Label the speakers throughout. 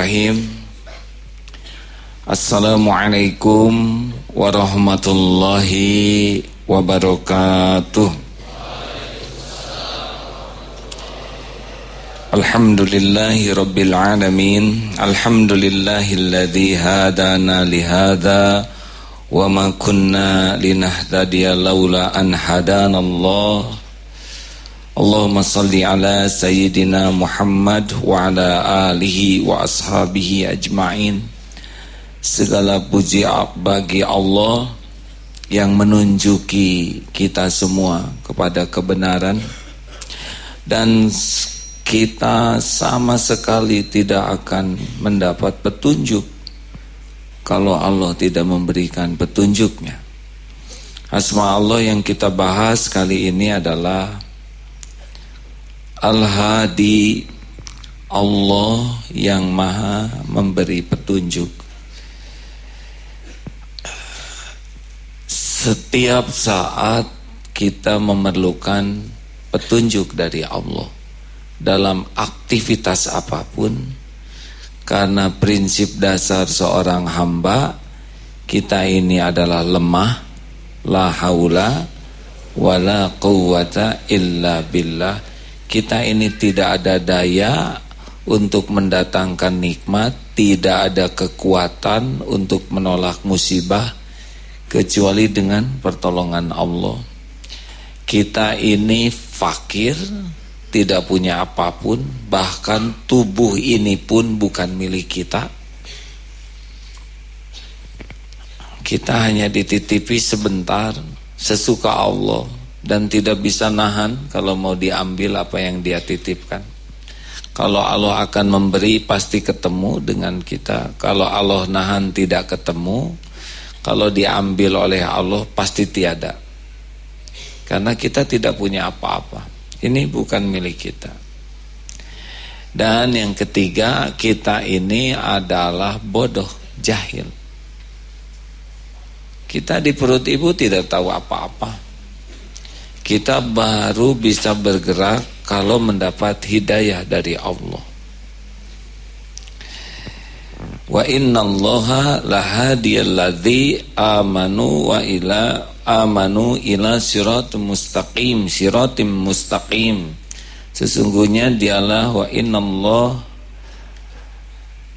Speaker 1: Bismillahirrahmanirrahim. Assalamualaikum warahmatullahi wabarakatuh. Alhamdulillahi rabbil alamin. Alhamdulillahilladzi hadana lihada wa ma kunna linahtadiya laula an hadanallah. Allahumma salli ala sayyidina Muhammad wa ala alihi wa ashabihi ajma'in. Segala puji bagi Allah yang menunjuki kita semua kepada kebenaran, dan kita sama sekali tidak akan mendapat petunjuk kalau Allah tidak memberikan petunjuknya. Asma Allah yang kita bahas kali ini adalah Al-Hadi, Allah yang maha memberi petunjuk. Setiap saat kita memerlukan petunjuk dari Allah dalam aktivitas apapun, karena prinsip dasar seorang hamba, kita ini adalah lemah, la haula wala quwwata illa billah. Kita ini tidak ada daya untuk mendatangkan nikmat, tidak ada kekuatan untuk menolak musibah kecuali dengan pertolongan Allah. Kita ini fakir, tidak punya apapun, bahkan tubuh ini pun bukan milik kita. Kita hanya dititipi sebentar, sesuka Allah, dan tidak bisa nahan kalau mau diambil apa yang Dia titipkan. Kalau Allah akan memberi pasti ketemu dengan kita. Kalau Allah nahan tidak ketemu. Kalau diambil oleh Allah pasti tiada. Karena kita tidak punya apa-apa. Ini bukan milik kita. Dan yang ketiga, kita ini adalah bodoh, jahil. Kita di perut ibu tidak tahu apa-apa. Kita baru bisa bergerak kalau mendapat hidayah dari Allah. Wa innallaha lahadiyal ladzi amanu ila siratim mustaqim. Sesungguhnya dialah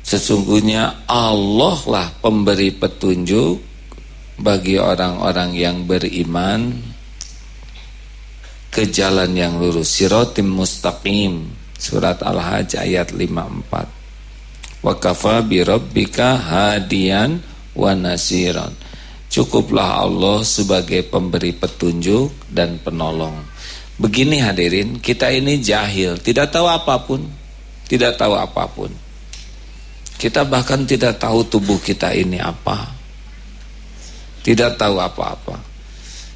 Speaker 1: sesungguhnya Allah lah pemberi petunjuk bagi orang-orang yang beriman ke jalan yang lurus, siratim mustaqim. Surat Al-Hajj ayat 54. Wa kafa bi rabbika hadiyan wa nasiran. Cukuplah Allah sebagai pemberi petunjuk dan penolong. Begini hadirin, kita ini jahil, tidak tahu apapun. Tidak tahu apapun. Kita bahkan tidak tahu tubuh kita ini apa. Tidak tahu apa-apa.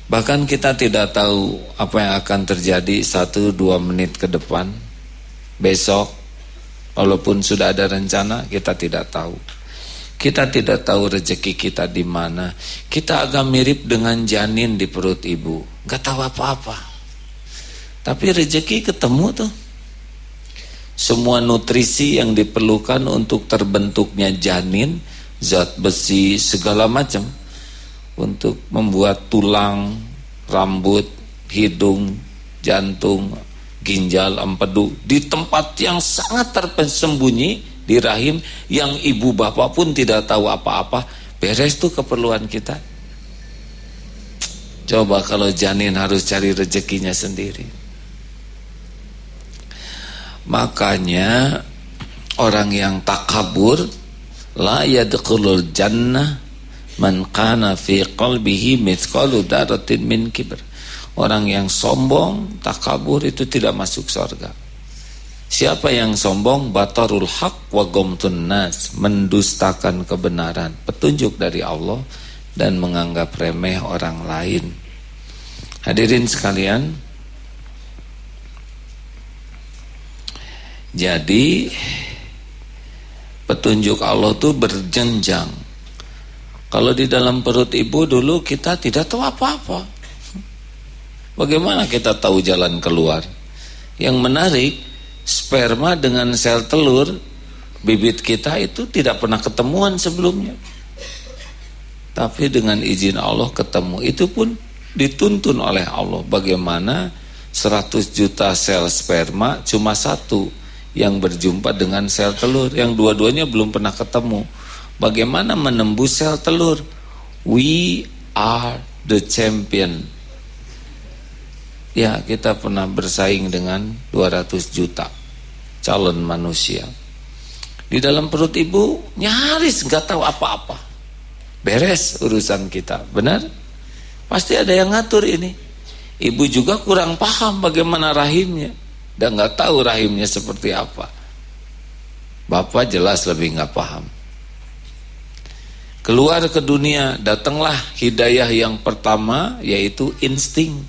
Speaker 1: Bahkan kita tidak tahu apa yang akan terjadi 1-2 menit ke depan, besok. Walaupun sudah ada rencana, kita tidak tahu. Kita tidak tahu rezeki kita di mana. Kita agak mirip dengan janin di perut ibu, gak tahu apa-apa. Tapi rezeki ketemu tuh. Semua nutrisi yang diperlukan untuk terbentuknya janin, zat besi, segala macam, untuk membuat tulang, rambut, hidung, jantung, ginjal, empedu di tempat yang sangat tersembunyi di rahim, yang ibu bapak pun tidak tahu apa-apa. Beres tuh keperluan kita. Coba kalau janin harus cari rezekinya sendiri. Makanya orang yang takabur, la yadkhulul jannah man kana fi qalbihi mithqalu dzarratin min kibr. Orang yang sombong, takabur itu tidak masuk surga. Siapa yang sombong? Batarul haq wa ghamtun nas, mendustakan kebenaran, petunjuk dari Allah, dan menganggap remeh orang lain. Hadirin sekalian, jadi petunjuk Allah itu berjenjang. Kalau di dalam perut ibu dulu kita tidak tahu apa-apa. Bagaimana kita tahu jalan keluar? Yang menarik, sperma dengan sel telur Bibit kita itu tidak pernah ketemuan sebelumnya, tapi dengan izin Allah ketemu. Itu pun dituntun oleh Allah. Bagaimana 100 juta sel sperma cuma satu yang berjumpa dengan sel telur, yang dua-duanya belum pernah ketemu. Bagaimana menembus sel telur? We are the champion. Ya, kita pernah bersaing dengan 200 juta calon manusia. Di dalam perut ibu nyaris gak tahu apa-apa. Beres urusan kita, benar? Pasti ada yang ngatur ini. Ibu juga kurang paham bagaimana rahimnya, dan gak tahu rahimnya seperti apa. Bapak jelas lebih gak paham. Keluar ke dunia, datanglah hidayah yang pertama, yaitu insting.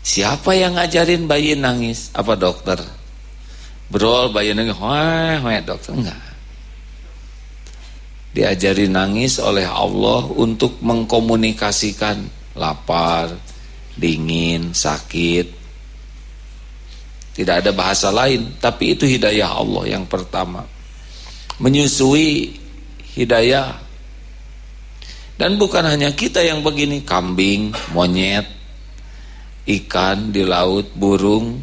Speaker 1: Siapa yang ngajarin bayi nangis? Apa dokter? Brol bayi nangis, wah dokter? Enggak. Diajari nangis oleh Allah untuk mengkomunikasikan lapar, dingin, sakit. Tidak ada bahasa lain, tapi itu hidayah Allah yang pertama. Menyusui hidayah. Dan bukan hanya kita yang begini, kambing, monyet, ikan di laut, burung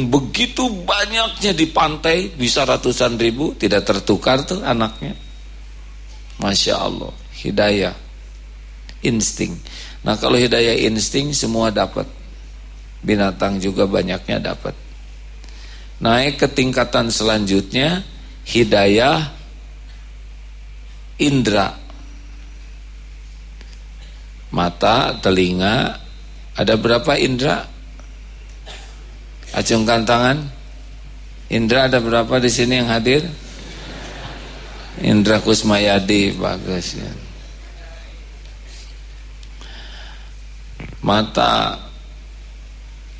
Speaker 1: begitu banyaknya di pantai, bisa ratusan ribu, tidak tertukar tuh anaknya. Masya Allah, hidayah insting. Nah, kalau hidayah insting semua dapat, binatang juga banyaknya dapat. Naik ke tingkatan selanjutnya, hidayah indra. Mata, telinga. Ada berapa indra? Acungkan tangan. Indra ada berapa di sini yang hadir? Indra Kusmayadi, bagus ya. Mata.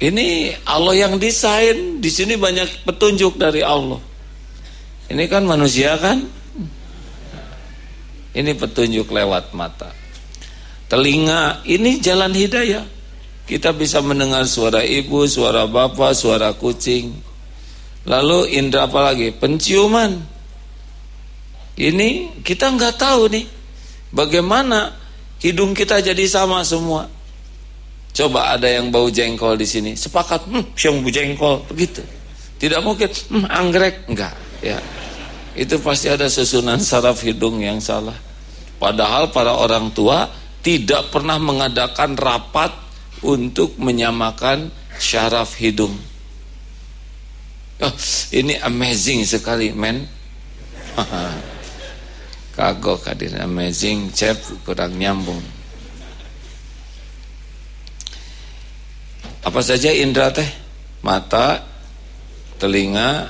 Speaker 1: Ini Allah yang desain. Di sini banyak petunjuk dari Allah. Ini kan manusia kan? Ini petunjuk lewat mata. Telinga, ini jalan hidayah. Kita bisa mendengar suara ibu, suara bapak, suara kucing. Lalu indra apa lagi? Penciuman. Ini kita nggak tahu nih, bagaimana hidung kita jadi sama semua. Coba ada yang bau jengkol di sini, sepakat, siang bau jengkol, begitu. Tidak mungkin, anggrek, enggak. Ya, itu pasti ada susunan saraf hidung yang salah. Padahal para orang tua tidak pernah mengadakan rapat untuk menyamakan syaraf hidung. Oh, ini amazing sekali, men. Kagok hadir, amazing, chef, kurang nyambung. Apa saja indra teh? Mata, telinga,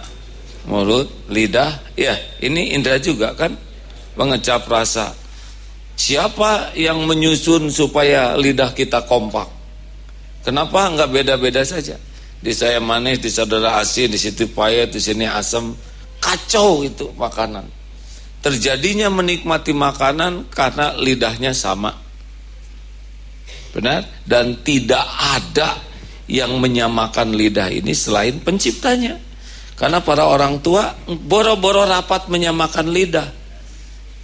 Speaker 1: mulut, lidah. Ya, ini indra juga kan, mengecap rasa. Siapa yang menyusun supaya lidah kita kompak? Kenapa enggak beda-beda saja? Di saya manis, di saudara asin, di situ pahit, di sini asam. Kacau itu makanan. Terjadinya menikmati makanan karena lidahnya sama. Benar? Dan tidak ada yang menyamakan lidah ini selain penciptanya. Karena para orang tua boro-boro rapat menyamakan lidah.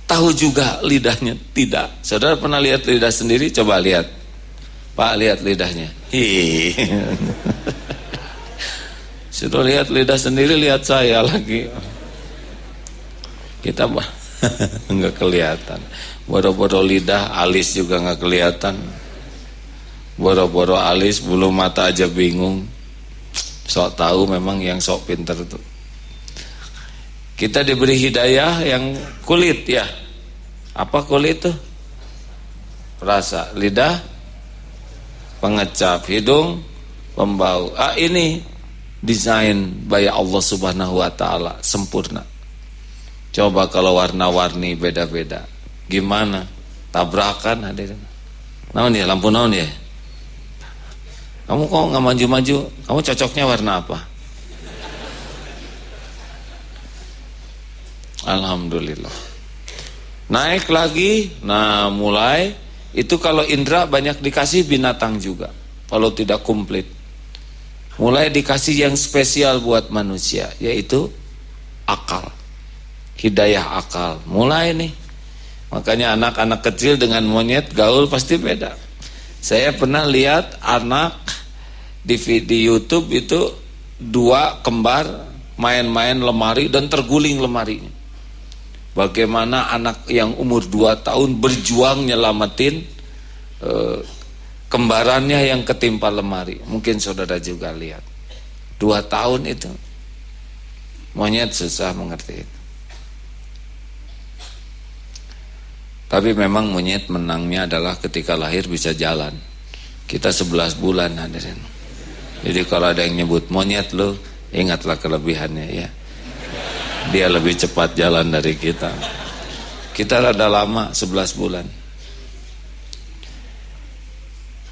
Speaker 1: Tahu juga lidahnya tidak. Saudara pernah lihat lidah sendiri? Coba lihat. Pak, lihat lidahnya. Sudah lihat lidah sendiri, lihat saya lagi. Kita enggak kelihatan. Boro-boro lidah, alis juga enggak kelihatan. Boro-boro alis, bulu mata aja bingung. Sok tahu memang yang sok pinter tuh. Kita diberi hidayah yang kulit ya. Apa kulit tuh? Rasa, lidah pengecap, hidung pembau. Ini desain by Allah Subhanahu wa taala, sempurna. Coba kalau warna-warni beda-beda, gimana? Tabrakan hadirin. Naon ya, lampu naon ya? Kamu kok nggak maju-maju? Kamu cocoknya warna apa? Alhamdulillah. Naik lagi, nah mulai. Itu kalau indra banyak dikasih binatang juga. Kalau tidak komplit, mulai dikasih yang spesial buat manusia, yaitu akal, hidayah akal. Mulai nih. Makanya anak-anak kecil dengan monyet gaul pasti beda. Saya pernah lihat anak di YouTube itu 2 kembar main-main lemari dan terguling lemarinya. Bagaimana anak yang umur 2 tahun berjuang nyelamatin kembarannya yang ketimpa lemari. Mungkin saudara juga lihat. 2 tahun itu. Monyet susah mengerti itu. Tapi memang monyet menangnya adalah ketika lahir bisa jalan. Kita 11 bulan hadirin. Jadi kalau ada yang nyebut monyet lo, ingatlah kelebihannya ya. Dia lebih cepat jalan dari kita. Kita rada lama 11 bulan.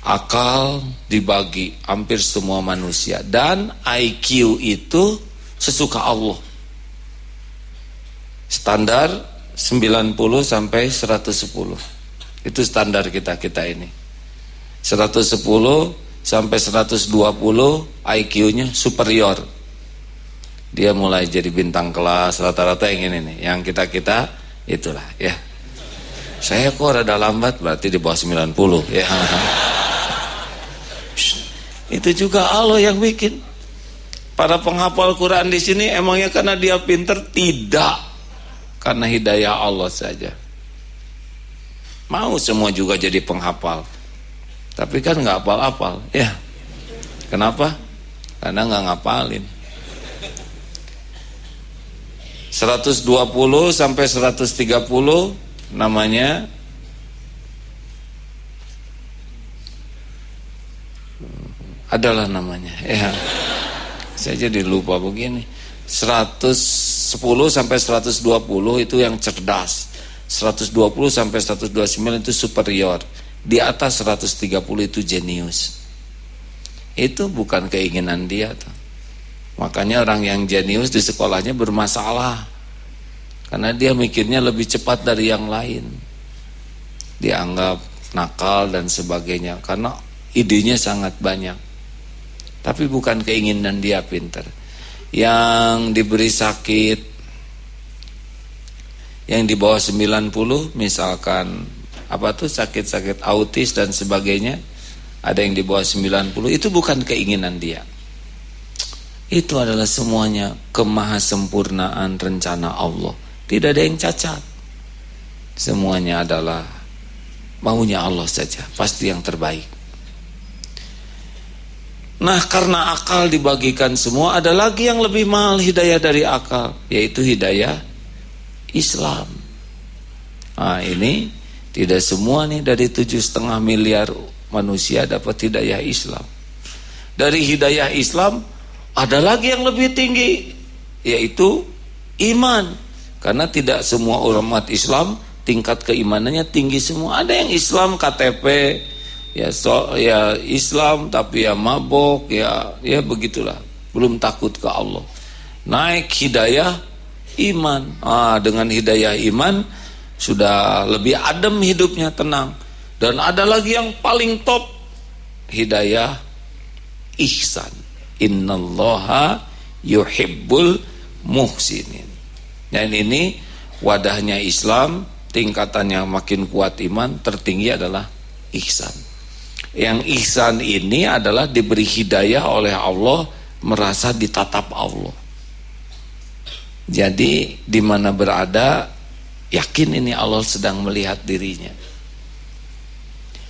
Speaker 1: Akal dibagi hampir semua manusia. Dan IQ itu sesuka Allah. Standar 90 sampai 110. Itu standar kita ini. 110 sampai 120 IQ-nya superior. Dia mulai jadi bintang kelas, rata-rata yang ini nih, yang kita itulah ya. Saya kok rada lambat, berarti di bawah 90 ya. Itu juga Allah yang bikin. Para penghafal Quran di sini emangnya karena dia pinter? Tidak, karena hidayah Allah saja. Mau semua juga jadi penghafal, tapi kan nggak hafal-hafal ya. Kenapa? Karena nggak ngapalin. 120 sampai 130 namanya adalah namanya ya. Saya jadi lupa begini. 110 sampai 120 itu yang cerdas. 120 sampai 129 itu superior. Di atas 130 itu jenius. Itu bukan keinginan dia tuh. Makanya orang yang jenius di sekolahnya bermasalah. Karena dia mikirnya lebih cepat dari yang lain. Dianggap nakal dan sebagainya. Karena idenya sangat banyak. Tapi bukan keinginan dia pintar. Yang diberi sakit, yang di bawah 90 misalkan apa tuh sakit-sakit autis dan sebagainya, ada yang di bawah 90, itu bukan keinginan dia. Itu adalah semuanya kemahasempurnaan rencana Allah. Tidak ada yang cacat. Semuanya adalah maunya Allah saja, pasti yang terbaik. Nah, karena akal dibagikan semua, ada lagi yang lebih mahal hidayah dari akal, yaitu hidayah Islam. Nah, ini tidak semua nih dari 7,5 miliar manusia dapat hidayah Islam. Dari hidayah Islam ada lagi yang lebih tinggi, yaitu iman. Karena tidak semua umat Islam tingkat keimanannya tinggi semua. Ada yang Islam KTP, ya Islam tapi ya mabok, ya begitulah, belum takut ke Allah. Naik hidayah iman. Dengan hidayah iman sudah lebih adem hidupnya, tenang. Dan ada lagi yang paling top, hidayah ihsan. Innallaha yuhibbul muhsinin. Dan ini wadahnya Islam, tingkatannya makin kuat iman, tertinggi adalah ihsan. Yang ihsan ini adalah diberi hidayah oleh Allah, merasa ditatap Allah. Jadi di mana berada, yakin ini Allah sedang melihat dirinya.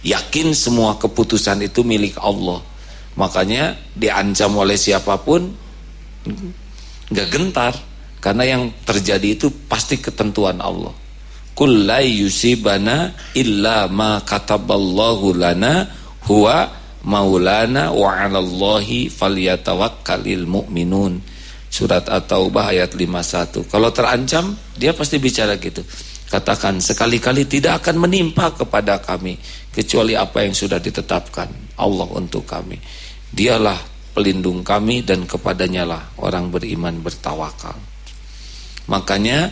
Speaker 1: Yakin semua keputusan itu milik Allah. Makanya diancam oleh siapapun enggak gentar, karena yang terjadi itu pasti ketentuan Allah. Qul la yusibana illa ma kataballahu lana huwa maulana wa 'alallahi falyatawakkalul mu'minun. Surat At-Taubah ayat 51. Kalau terancam, dia pasti bicara gitu. Katakan, sekali-kali tidak akan menimpa kepada kami kecuali apa yang sudah ditetapkan Allah untuk kami. Dialah pelindung kami dan kepadanya lah orang beriman bertawakal. Makanya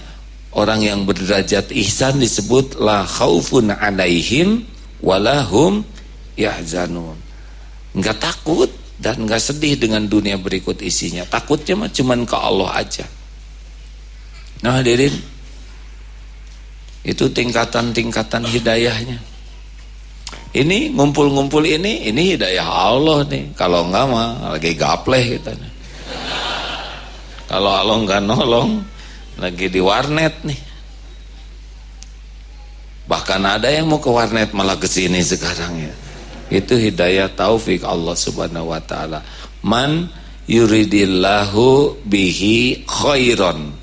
Speaker 1: orang yang berderajat ihsan disebut la khaufun 'alaihim walahum yahzanun. Enggak takut dan enggak sedih dengan dunia berikut isinya. Takutnya mah cuman ke Allah aja. Nah hadirin, itu tingkatan-tingkatan hidayahnya. Ini ngumpul-ngumpul ini hidayah Allah nih. Kalau enggak mah lagi gapleh gitu. Kalau Allah enggak nolong, lagi di warnet nih. Bahkan ada yang mau ke warnet malah ke sini sekarang ya. Itu hidayah taufik Allah Subhanahu wa taala. Man yuridillahu bihi khairon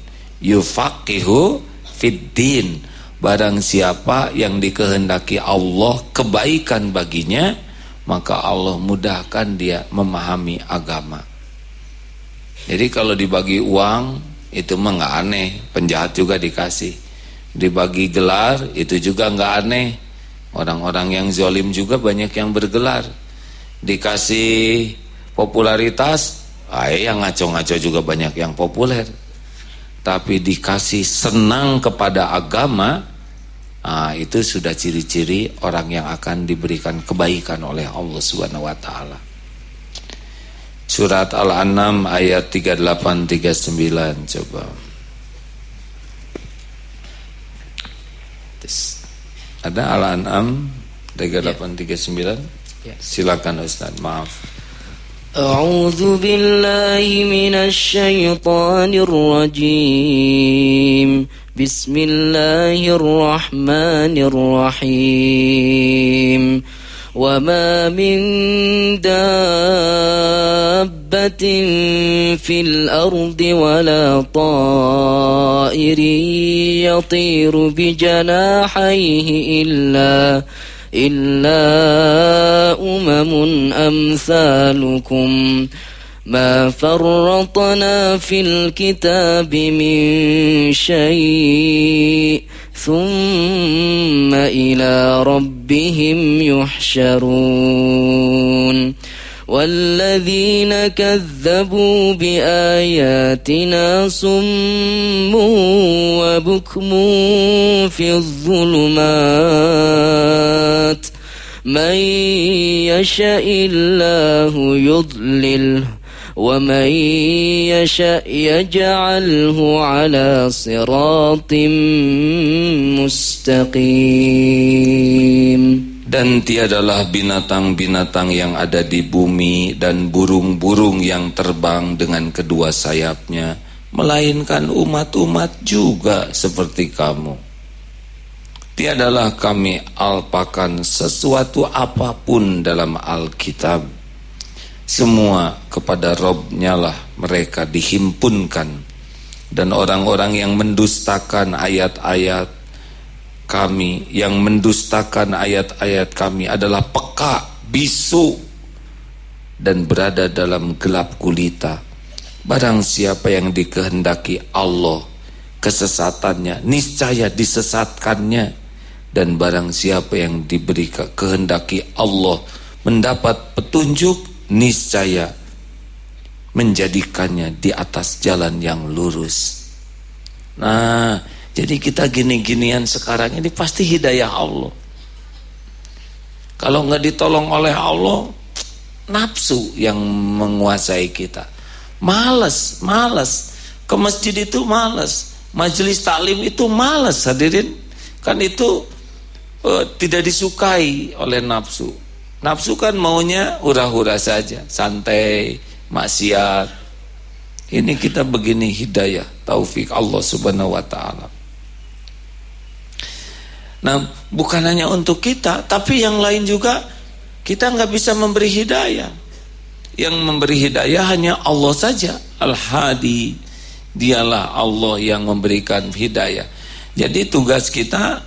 Speaker 1: yufaqihu fiddin. Barang siapa yang dikehendaki Allah kebaikan baginya, maka Allah mudahkan dia memahami agama. Jadi kalau dibagi uang itu mah nggak aneh, penjahat juga dikasih. Dibagi gelar itu juga nggak aneh, orang-orang yang zalim juga banyak yang bergelar. Dikasih popularitas, yang ngaco-ngaco juga banyak yang populer. Tapi dikasih senang kepada agama, itu sudah ciri-ciri orang yang akan diberikan kebaikan oleh Allah Subhanahu wa taala. Surat Al-An'am ayat 38-39 coba. Ada Al-An'am 38-39? Silakan Ustaz, maaf.
Speaker 2: أعوذ بالله من الشيطان الرجيم بسم الله الرحمن الرحيم وما من دابة في الأرض ولا طائر يطير بجناحيه إلا أمثالكم ما فرطنا في الكتاب من شيء ثم إلى ربهم يحشرون والذين كذبوا بآياتنا صم وبكم في الظلمات من يشاء الله يضلله ومن يشاء يجعله على صراط مستقيم.
Speaker 1: Dan tiadalah binatang-binatang yang ada di bumi dan burung-burung yang terbang dengan kedua sayapnya, melainkan umat-umat juga seperti kamu. Tiadalah kami alpakan sesuatu apapun dalam Alkitab. Semua kepada Rabb-Nya lah mereka dihimpunkan. Dan orang-orang yang mendustakan ayat-ayat kami, yang mendustakan ayat-ayat kami adalah peka, bisu, dan berada dalam gelap gulita. Barang siapa yang dikehendaki Allah kesesatannya, niscaya disesatkannya. Dan barang siapa yang diberi kehendaki Allah mendapat petunjuk, niscaya menjadikannya di atas jalan yang lurus. Nah, jadi kita gini-ginian sekarang ini pasti hidayah Allah. Kalau nggak ditolong oleh Allah, nafsu yang menguasai kita. Malas. Ke masjid itu malas. Majelis taklim itu malas, hadirin. Kan itu tidak disukai oleh nafsu. Nafsu kan maunya hura-hura saja, santai, maksiat. Ini kita begini hidayah, taufik Allah Subhanahu wa taala. Nah, bukan hanya untuk kita, tapi yang lain juga kita nggak bisa memberi hidayah. Yang memberi hidayah hanya Allah saja, Al-Hadi. Dialah Allah yang memberikan hidayah. Jadi tugas kita,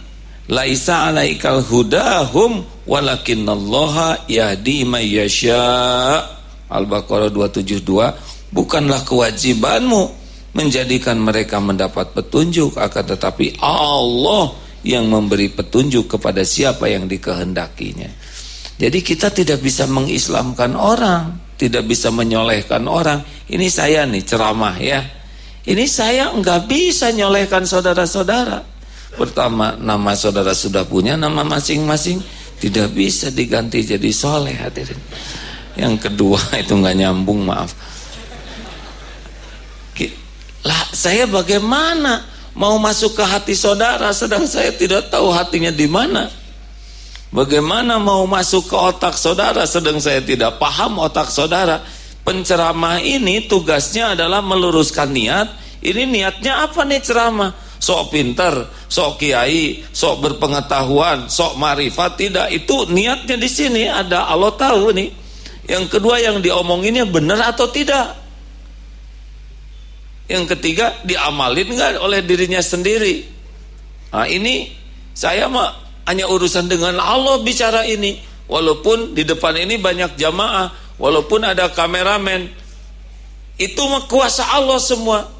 Speaker 1: laisa alaikal hudahum walakinallaha yahdi may yasha. Al-Baqarah 272. Bukanlah kewajibanmu menjadikan mereka mendapat petunjuk, akan tetapi Allah yang memberi petunjuk kepada siapa yang dikehendakinya. Jadi kita tidak bisa mengislamkan orang, tidak bisa menyolehkan orang. Ini saya nih ceramah ya. Ini saya enggak bisa nyolehkan saudara-saudara. Pertama, nama saudara sudah punya nama masing-masing, tidak bisa diganti jadi soleh, hadirin. Yang kedua itu enggak nyambung, maaf. Lah, saya bagaimana? mau masuk ke hati saudara sedang saya tidak tahu hatinya di mana? Bagaimana mau masuk ke otak saudara sedang saya tidak paham otak saudara? Penceramah ini tugasnya adalah meluruskan niat. Ini niatnya apa nih ceramah? Sok pintar, sok kiai, sok berpengetahuan, sok marifat. Tidak, itu niatnya di sini ada Allah tahu nih. Yang kedua, yang diomonginnya benar atau tidak. Yang ketiga, diamalin nggak oleh dirinya sendiri. Nah ini saya mah hanya urusan dengan Allah bicara ini. Walaupun di depan ini banyak jamaah, walaupun ada kameramen, itu mah kuasa Allah semua.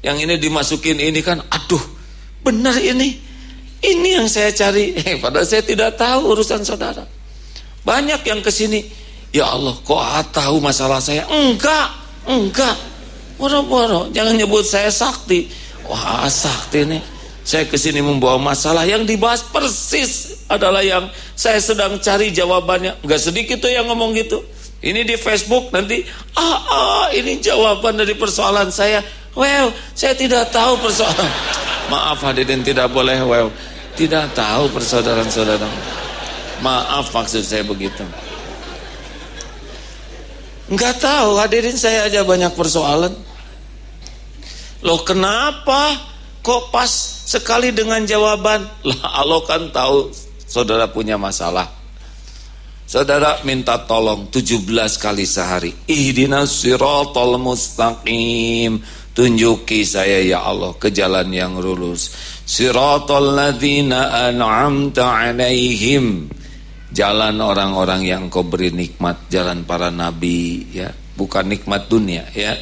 Speaker 1: Yang ini dimasukin ini kan, aduh benar ini yang saya cari. Padahal saya tidak tahu urusan saudara. Banyak yang kesini, ya Allah kok tahu masalah saya? Enggak. Boro-boro, jangan nyebut saya sakti. Wah sakti nih, saya kesini membawa masalah yang dibahas persis adalah yang saya sedang cari jawabannya. Enggak sedikit tuh yang ngomong gitu. Ini di Facebook nanti, ini jawaban dari persoalan saya. Well, saya tidak tahu persoalan. Maaf hadirin, tidak boleh well. Tidak tahu persaudaraan-saudara. Maaf maksud saya begitu. Enggak tahu hadirin, saya aja banyak persoalan. Loh kenapa kok pas sekali dengan jawaban? Lah Allah kan tahu saudara punya masalah. Saudara minta tolong 17 kali sehari. Ihdinas siratal mustaqim. Tunjuki saya ya Allah ke jalan yang lurus. Siratal ladzina an'amta 'alaihim. Jalan orang-orang yang kau beri nikmat, jalan para nabi ya, bukan nikmat dunia ya.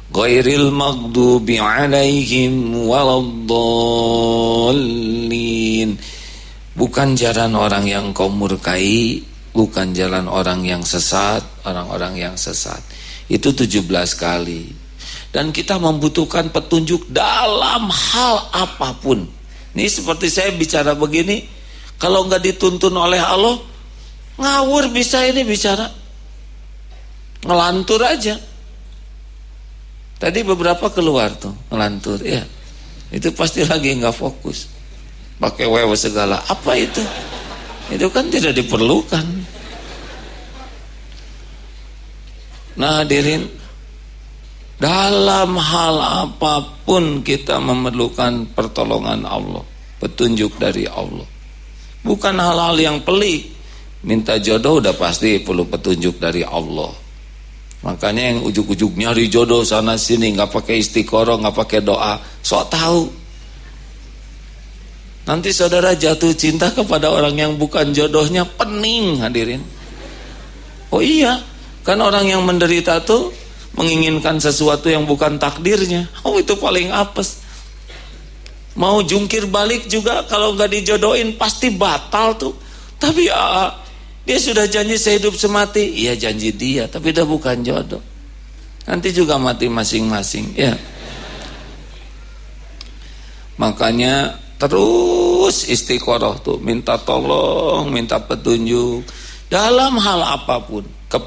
Speaker 1: Ghairil maghdubi 'alaihim waladdallin. Bukan jalan orang yang kau murkai, bukan jalan orang yang sesat, orang-orang yang sesat. Itu 17 kali. Dan kita membutuhkan petunjuk dalam hal apapun. Ini seperti saya bicara begini, kalau nggak dituntun oleh Allah, ngawur bisa ini bicara, ngelantur aja. Tadi beberapa keluar tuh ngelantur, ya itu pasti lagi nggak fokus, pakai wewe segala. Apa itu? Itu kan tidak diperlukan. Nah hadirin, dalam hal apapun kita memerlukan pertolongan Allah, petunjuk dari Allah. Bukan hal-hal yang pelik. Minta jodoh udah pasti perlu petunjuk dari Allah. Makanya yang ujuk-ujuk nyari jodoh sana sini, nggak pakai istiqoroh, nggak pakai doa, sok tahu. Nanti saudara jatuh cinta kepada orang yang bukan jodohnya, pening hadirin. Oh iya, kan orang yang menderita tuh menginginkan sesuatu yang bukan takdirnya. Oh itu paling apes. Mau jungkir balik juga kalau nggak dijodohin pasti batal tuh. Tapi dia sudah janji sehidup semati. Iya janji dia, tapi udah bukan jodoh. Nanti juga mati masing-masing ya. Makanya terus istiqoroh tuh, minta tolong, minta petunjuk dalam hal apapun. Ke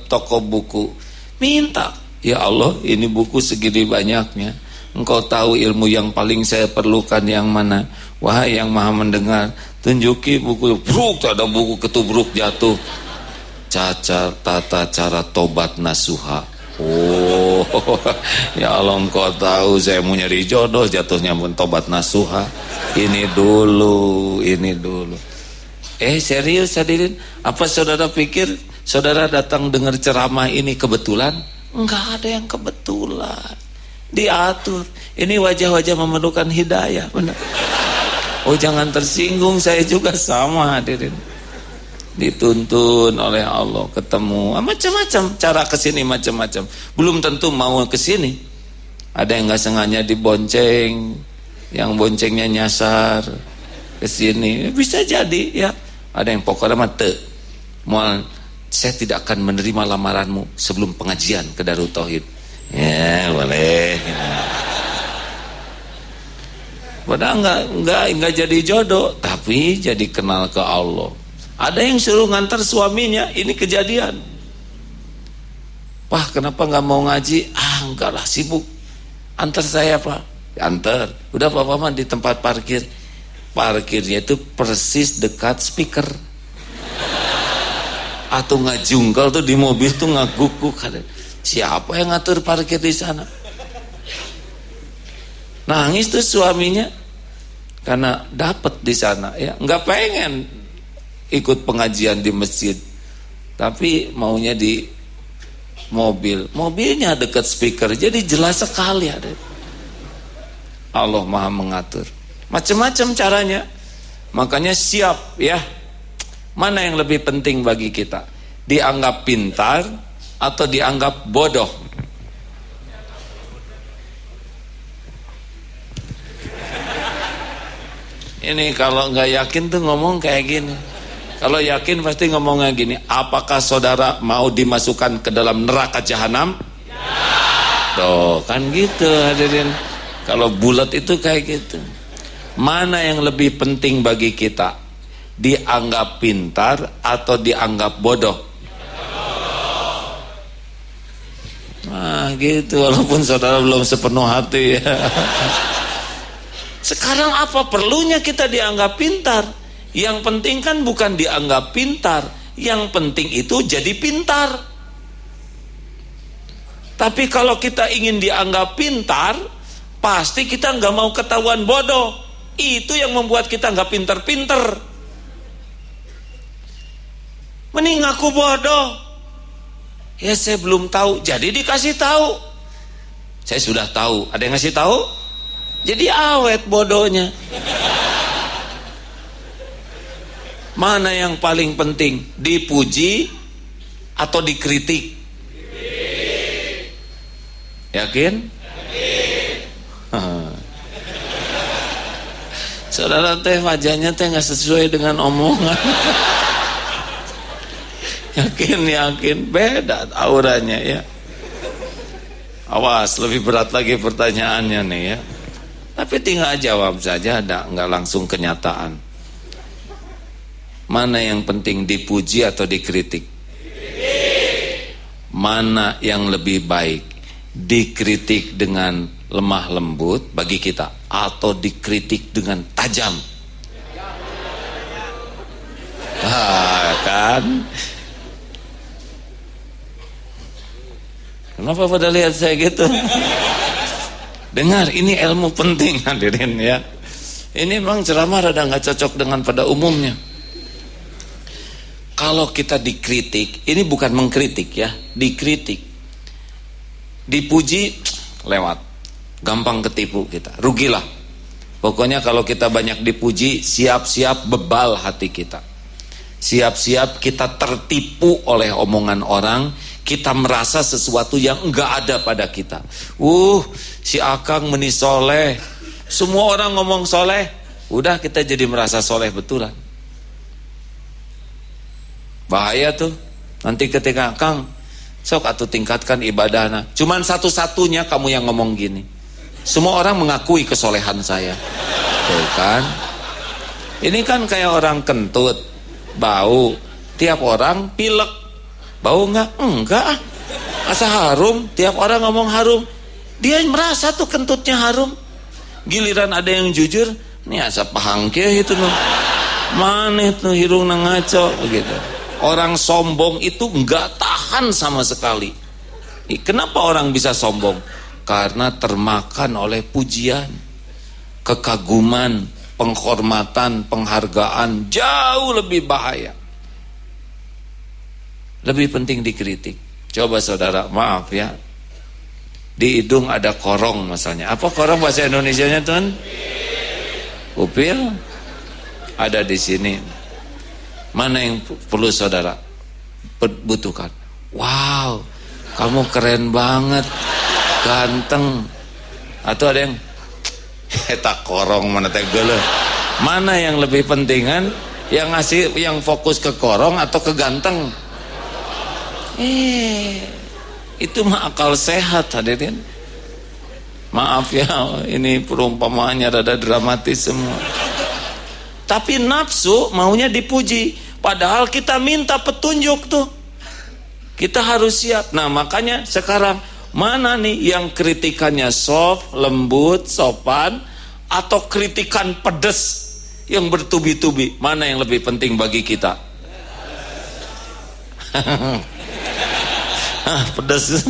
Speaker 1: toko buku, minta, ya Allah ini buku segini banyaknya, Engkau tahu ilmu yang paling saya perlukan yang mana. Wahai yang maha mendengar, tunjuki buku. Bruk, ada buku ketubruk jatuh. Tata cara tobat nasuha. Oh ya Allah, Engkau tahu saya mau nyari jodoh, jatuhnya pun tobat nasuha. Ini dulu. Serius hadirin, apa saudara pikir saudara datang dengar ceramah ini kebetulan? Enggak ada yang kebetulan. Diatur. Ini wajah-wajah memerlukan hidayah, benar. Oh jangan tersinggung, saya juga sama hadirin. Dituntun oleh Allah, ketemu macam-macam cara kesini, macam-macam. Belum tentu mau kesini. Ada yang nggak sengaja dibonceng, yang boncengnya nyasar kesini, bisa jadi ya. Ada yang pokoknya mate, saya tidak akan menerima lamaranmu sebelum pengajian ke Darut Tauhid. Ya boleh. Padahal nggak jadi jodoh, tapi jadi kenal ke Allah. Ada yang suruh ngantar suaminya, ini kejadian. Pak kenapa nggak mau ngaji? Enggak lah, sibuk. antar saya Pak. Antar. Udah Bapak mah di tempat parkir. Parkirnya itu persis dekat speaker. Atau ngajungkal tuh di mobil tuh ngagukuk. Siapa yang ngatur parkir di sana? Nangis tuh suaminya karena dapat di sana ya, nggak pengen ikut pengajian di masjid, tapi maunya di mobil. Mobilnya dekat speaker, jadi jelas sekali ada. Allah Maha mengatur. Macam-macam caranya. Makanya siap ya. Mana yang lebih penting bagi kita? Dianggap pintar atau dianggap bodoh? Ini kalau nggak yakin tuh ngomong kayak gini. Kalau yakin pasti ngomongnya gini. Apakah saudara mau dimasukkan ke dalam neraka jahanam? Ya. Tuh kan gitu hadirin. Kalau bulat itu kayak gitu. Mana yang lebih penting bagi kita? Dianggap pintar atau dianggap bodoh? Nah gitu, walaupun saudara belum sepenuh hati ya. Sekarang apa perlunya kita dianggap pintar? Yang penting kan bukan dianggap pintar, yang penting itu jadi pintar. Tapi kalau kita ingin dianggap pintar, pasti kita nggak mau ketahuan bodoh. Itu yang membuat kita nggak pintar-pintar. Mending ngaku bodoh. Ya saya belum tahu, jadi dikasih tahu. Saya sudah tahu, ada yang ngasih tahu? Jadi awet bodohnya. Mana yang paling penting? Dipuji atau dikritik? Yakin? Saudara teh wajahnya teh nggak sesuai dengan omongan. Yakin beda auranya ya. Awas, lebih berat lagi pertanyaannya nih ya. Tapi tinggal jawab saja, nggak langsung kenyataan. Mana yang penting, dipuji atau dikritik? Mana yang lebih baik, dikritik dengan lemah lembut bagi kita atau dikritik dengan tajam? Kan? Kenapa pada lihat saya gitu? Dengar, ini ilmu penting hadirin ya. Ini memang ceramah rada nggak cocok dengan pada umumnya. Kalau kita dikritik, ini bukan mengkritik ya, dikritik. Dipuji lewat, gampang ketipu kita, rugilah. Pokoknya kalau kita banyak dipuji, siap-siap bebal hati kita. Siap-siap kita tertipu oleh omongan orang. Kita merasa sesuatu yang enggak ada pada kita. Si Akang meni soleh. Semua orang ngomong soleh. Udah kita jadi merasa soleh betulan. Bahaya tuh. Nanti ketika Kang, sok atuh tingkatkan ibadahna. Cuman satu-satunya kamu yang ngomong gini. Semua orang mengakui kesolehan saya. Tuh kan. Ini kan kayak orang kentut. Bau. Tiap orang pilek. Bau enggak? Enggak. Asa harum, tiap orang ngomong harum. Dia merasa tuh kentutnya harum. Giliran ada yang jujur, nih asa pahangke itu loh. Maneh tuh hirung ngaco begitu. Orang sombong itu enggak tahan sama sekali. Kenapa orang bisa sombong? Karena termakan oleh pujian, kekaguman, penghormatan, penghargaan. Jauh lebih bahaya. Lebih penting dikritik. Coba saudara, maaf ya, di hidung ada korong misalnya. Apa korong bahasa Indonesianya tuan? Upil. Ada di sini. Mana yang perlu saudara butuhkan? Wow, kamu keren banget, ganteng. Atau ada yang eta korong mana teh geuleuh. Mana yang lebih pentingan? Yang ngasih, yang fokus ke korong atau ke ganteng? Itu mah akal sehat hadirin. Maaf ya, ini perumpamaannya rada dramatis semua. Tapi nafsu maunya dipuji. Padahal kita minta petunjuk tuh. Kita harus siap. Nah makanya sekarang Mana nih yang kritikannya soft, lembut, sopan, atau kritikan pedes yang bertubi-tubi? Mana yang lebih penting bagi kita? Pedes.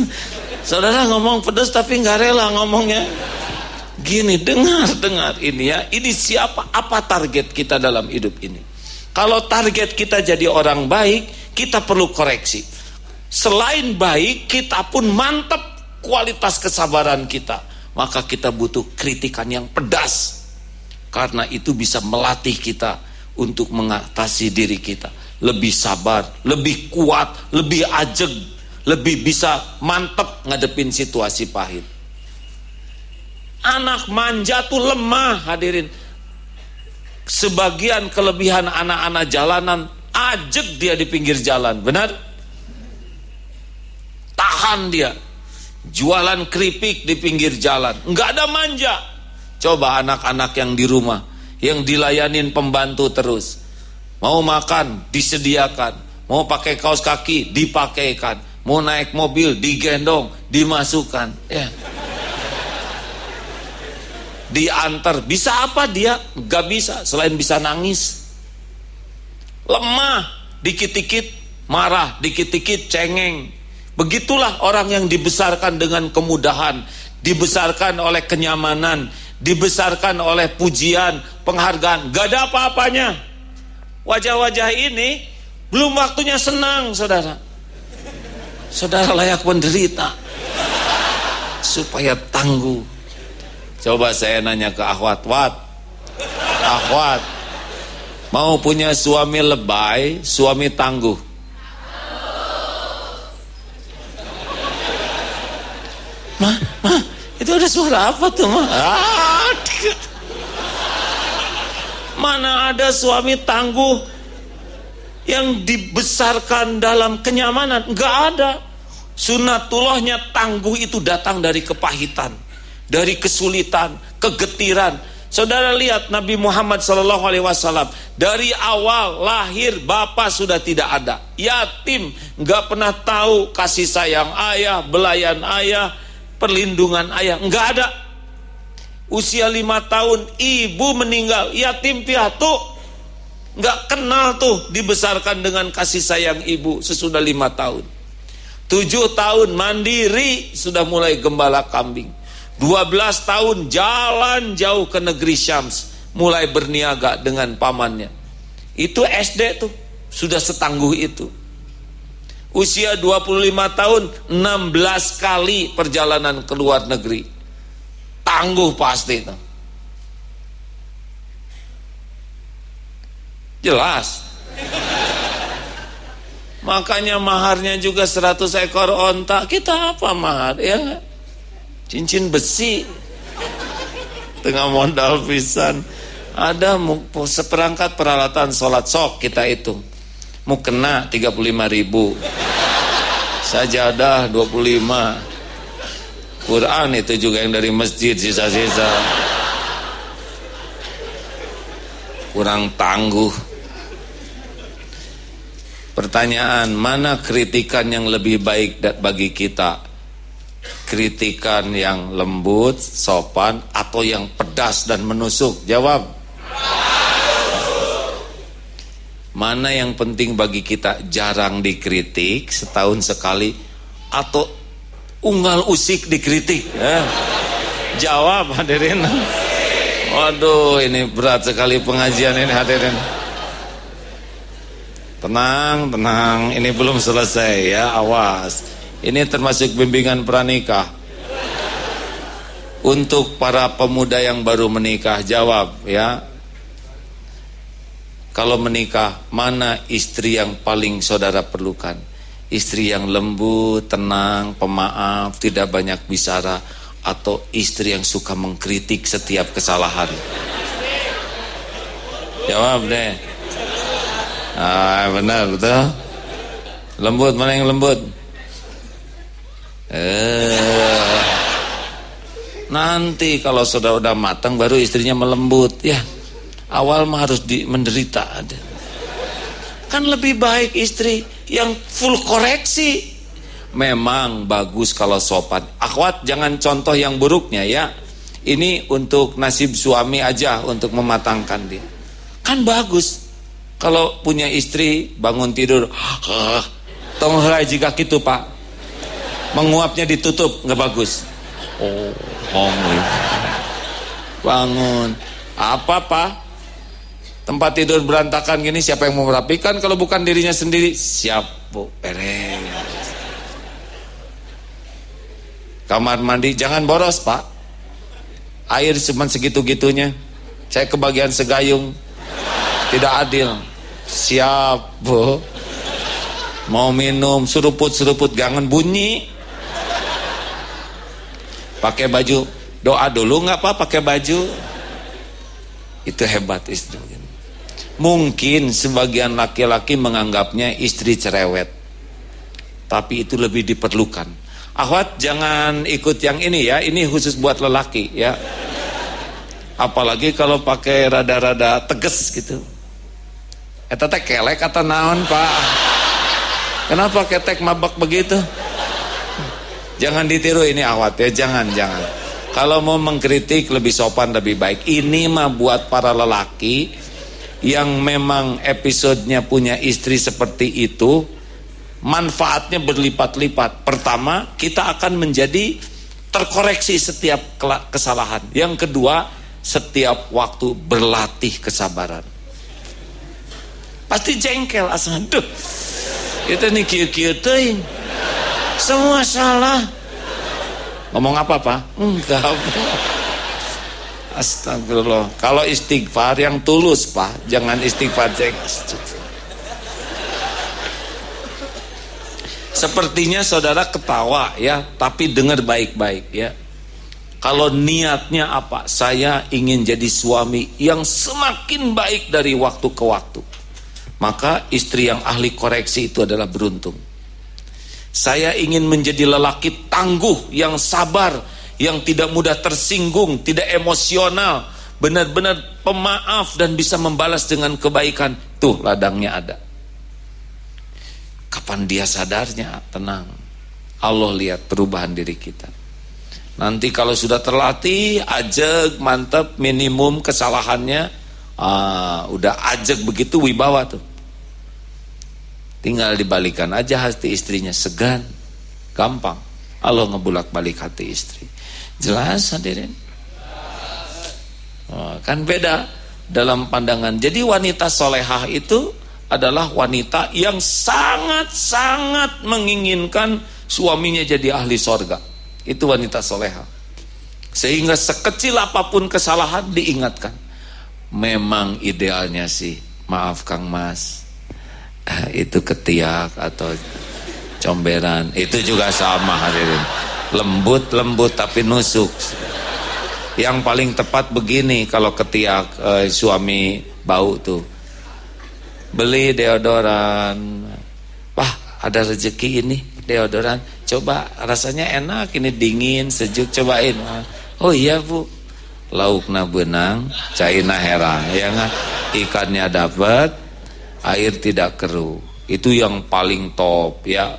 Speaker 1: Saudara ngomong pedes tapi nggak rela ngomongnya. Gini, dengar ini ya. Ini siapa? Apa target kita dalam hidup ini? Kalau target kita jadi orang baik, kita perlu koreksi. Selain baik, kita pun mantap kualitas kesabaran kita. Maka kita butuh kritikan yang pedas. Karena itu bisa melatih kita untuk mengatasi diri kita. Lebih sabar, lebih kuat, lebih ajeg, lebih bisa mantap ngadepin situasi pahit. Anak manja tuh lemah, hadirin. Sebagian kelebihan anak-anak jalanan, ajeg dia di pinggir jalan, benar? Tahan dia. Jualan keripik di pinggir jalan, nggak ada manja. Coba anak-anak yang di rumah, yang dilayanin pembantu terus. Mau makan, disediakan. Mau pakai kaos kaki, dipakaikan. Mau naik mobil, digendong, dimasukkan. Ya. Diantar. Bisa apa dia? Gak bisa, selain bisa nangis. Lemah, dikit-dikit marah, dikit-dikit cengeng. Begitulah orang yang dibesarkan dengan kemudahan, dibesarkan oleh kenyamanan, dibesarkan oleh pujian, penghargaan. Gak ada apa-apanya. Wajah-wajah ini belum waktunya senang, saudara. Saudara layak menderita supaya tangguh. Coba saya nanya ke akhwat, akhwat, mau punya suami lebay, suami tangguh? Ma, itu ada suara apa tuh, Ma? Mana ada suami tangguh yang dibesarkan dalam kenyamanan? Enggak ada. Sunnatullahnya tangguh itu datang dari kepahitan, dari kesulitan, kegetiran. Saudara lihat Nabi Muhammad SAW, dari awal lahir bapak sudah tidak ada, yatim, nggak pernah tahu kasih sayang ayah, belayan ayah, perlindungan ayah, nggak ada. Usia 5 tahun ibu meninggal, yatim piatu, nggak kenal tuh dibesarkan dengan kasih sayang ibu sesudah 5 tahun. 7 tahun mandiri, sudah mulai gembala kambing. 12 tahun jalan jauh ke negeri Syams, mulai berniaga dengan pamannya. Itu SD tuh, sudah setangguh itu. Usia 25 tahun 16 kali perjalanan ke luar negeri. Tangguh pasti itu. Jelas. Makanya maharnya juga 100 ekor onta. Kita apa mahar? Ya, cincin besi. Tengah modal pisan. Ada seperangkat peralatan sholat, sok kita hitung. Mukena 35.000. Sajadah 25. Quran itu juga yang dari masjid sisa-sisa. Kurang tangguh. Pertanyaan, mana kritikan yang lebih baik bagi kita? Kritikan yang lembut, sopan, atau yang pedas dan menusuk? Jawab. Mana yang penting bagi kita? Jarang dikritik, setahun sekali, atau unggal usik dikritik? Jawab, hadirin. Waduh, ini berat sekali pengajian ini, hadirin. Tenang, tenang, ini belum selesai ya, awas. Ini termasuk bimbingan pranikah. Untuk para pemuda yang baru menikah, jawab ya. Kalau menikah, mana istri yang paling saudara perlukan? Istri yang lembut, tenang, pemaaf, tidak banyak bicara, atau istri yang suka mengkritik setiap kesalahan? Jawab deh. Benar, betul. Lembut, mana yang lembut? Nanti kalau sudah matang baru istrinya melembut ya. Awal mah harus menderita. Kan lebih baik istri yang full koreksi. memang bagus kalau sopan. Akhwat jangan contoh yang buruknya ya. Ini untuk nasib suami aja, untuk mematangkan dia. Kan bagus kalau punya istri bangun tidur tong heula jika gitu Pak, menguapnya ditutup, nggak bagus. Bangun apa Pak, tempat tidur berantakan gini, siapa yang mau merapikan kalau bukan dirinya sendiri? Siap Bu, beres. Kamar mandi jangan boros Pak, air cuma segitu-gitunya, saya kebagian segayung, tidak adil. Siap Bu, mau minum seruput-seruput jangan bunyi. Pakai baju doa dulu nggak Pak, pakai baju. Itu hebat istri. Mungkin sebagian laki-laki menganggapnya istri cerewet, tapi itu lebih diperlukan. Akhwat jangan ikut yang ini ya, ini khusus buat lelaki ya. Apalagi kalau pakai rada-rada tegas gitu. Eta teh kelek atau naon Pak? Kenapa ketek mabak begitu? Jangan ditiru ini akhwat ya, jangan. Kalau mau mengkritik lebih sopan, lebih baik. Ini mah buat para lelaki yang memang episodenya punya istri seperti itu, manfaatnya berlipat-lipat. Pertama, kita akan menjadi terkoreksi setiap kesalahan. Yang kedua, setiap waktu berlatih kesabaran. Pasti jengkel asal, duh, kita nih kieu-kieu teuing, semua salah. Ngomong apa Pak? Enggak. Astagfirullah. Kalau istighfar yang tulus Pak, jangan istighfar Sepertinya saudara ketawa ya, tapi dengar baik-baik ya. Kalau niatnya apa? Saya ingin jadi suami yang semakin baik dari waktu ke waktu. Maka istri yang ahli koreksi itu adalah beruntung. Saya ingin menjadi lelaki tangguh, yang sabar, yang tidak mudah tersinggung, tidak emosional, benar-benar pemaaf dan bisa membalas dengan kebaikan. Tuh ladangnya ada. Kapan dia sadarnya? Tenang, Allah lihat perubahan diri kita. Nanti kalau sudah terlatih, ajeg, mantep, minimum kesalahannya, udah ajeg begitu wibawa tuh. Tinggal dibalikan aja hati istrinya, segan, gampang. Allah ngebulak balik hati istri. Jelas hadirin? Kan beda dalam pandangan. Jadi wanita solehah itu adalah wanita yang sangat-sangat menginginkan suaminya jadi ahli sorga. Itu wanita solehah. Sehingga sekecil apapun kesalahan diingatkan. Memang idealnya sih, maaf Kang Mas, itu ketiak atau comberan, itu juga sama hadirin. Lembut tapi nusuk. Yang paling tepat begini kalau ketiak suami bau tuh, beli deodoran. Wah, ada rezeki ini deodoran, coba rasanya enak, ini dingin sejuk, cobain. Oh iya Bu, laukna benang, cairna herang, ya nggak? Ikannya dapat, air tidak keruh. Itu yang paling top ya.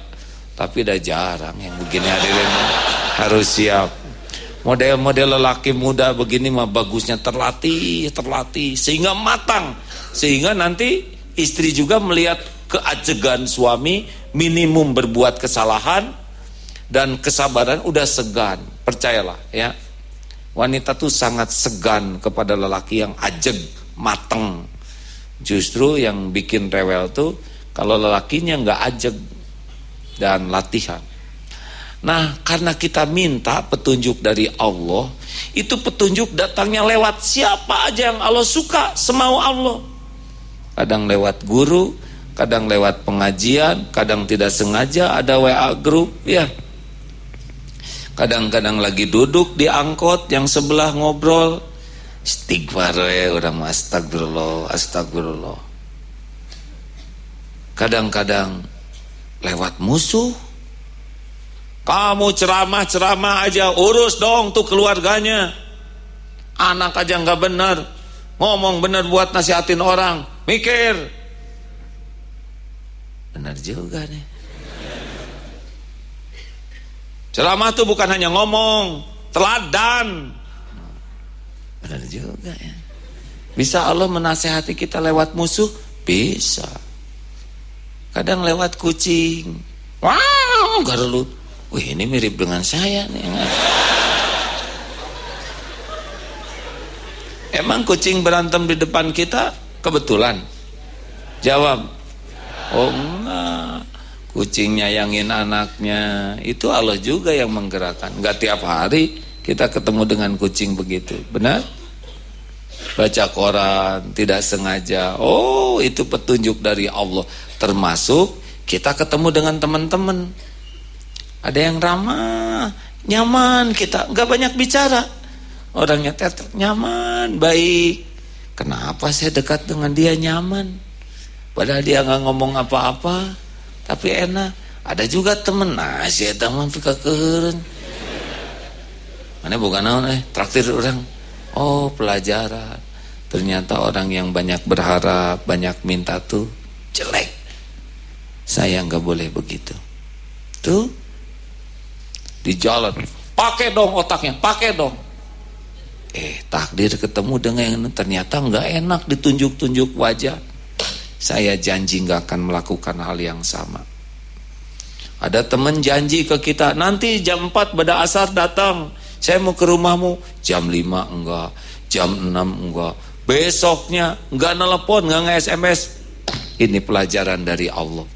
Speaker 1: Tapi udah jarang yang begini hadirin, harus siap. Model-model lelaki muda begini mah bagusnya terlatih sehingga matang, sehingga nanti istri juga melihat keajegan suami, minimum berbuat kesalahan dan kesabaran, udah segan. Percayalah ya, wanita tuh sangat segan kepada lelaki yang ajeg, mateng. Justru yang bikin rewel tuh kalau lelakinya nggak ajeg dan latihan. Nah, karena kita minta petunjuk dari Allah, itu petunjuk datangnya lewat siapa aja yang Allah suka, semau Allah. Kadang lewat guru, kadang lewat pengajian, kadang tidak sengaja ada WA grup ya. Kadang-kadang lagi duduk di angkot yang sebelah ngobrol, istighfar ya, udah astagfirullah. Kadang-kadang lewat musuh. Kamu ceramah aja, urus dong tuh keluarganya. Anak aja nggak benar, ngomong benar buat nasihatin orang, mikir. Benar juga nih. Ceramah itu bukan hanya ngomong, teladan. Benar juga ya. Bisa Allah menasehati kita lewat musuh? Bisa. Kadang lewat kucing. Wow, garelut. Wih, ini mirip dengan saya nih. Emang kucing berantem di depan kita kebetulan? Jawab. Oh enggak. Kucing nyayangin anaknya. Itu Allah juga yang menggerakkan. Enggak tiap hari kita ketemu dengan kucing begitu. Benar? Baca koran tidak sengaja. Oh, itu petunjuk dari Allah. Termasuk kita ketemu dengan teman-teman. Ada yang ramah, nyaman, kita enggak banyak bicara. Orangnya nyaman, baik. Kenapa saya dekat dengan dia nyaman? Padahal dia enggak ngomong apa-apa, tapi enak. Ada juga temen, nah saya taman pika keren. Mana bukan naon traktir orang. Oh, pelajaran. Ternyata orang yang banyak berharap, banyak minta tuh jelek. Saya nggak boleh begitu. Tuh di jalan, pakai dong otaknya, pakai dong. Takdir ketemu dengan yang ternyata nggak enak, ditunjuk-tunjuk wajah. Saya janji nggak akan melakukan hal yang sama. Ada teman janji ke kita, nanti jam 4 pada asar datang. Saya mau ke rumahmu. Jam 5 enggak, jam 6 enggak. Besoknya enggak nelpon, enggak nge-SMS. Ini pelajaran dari Allah.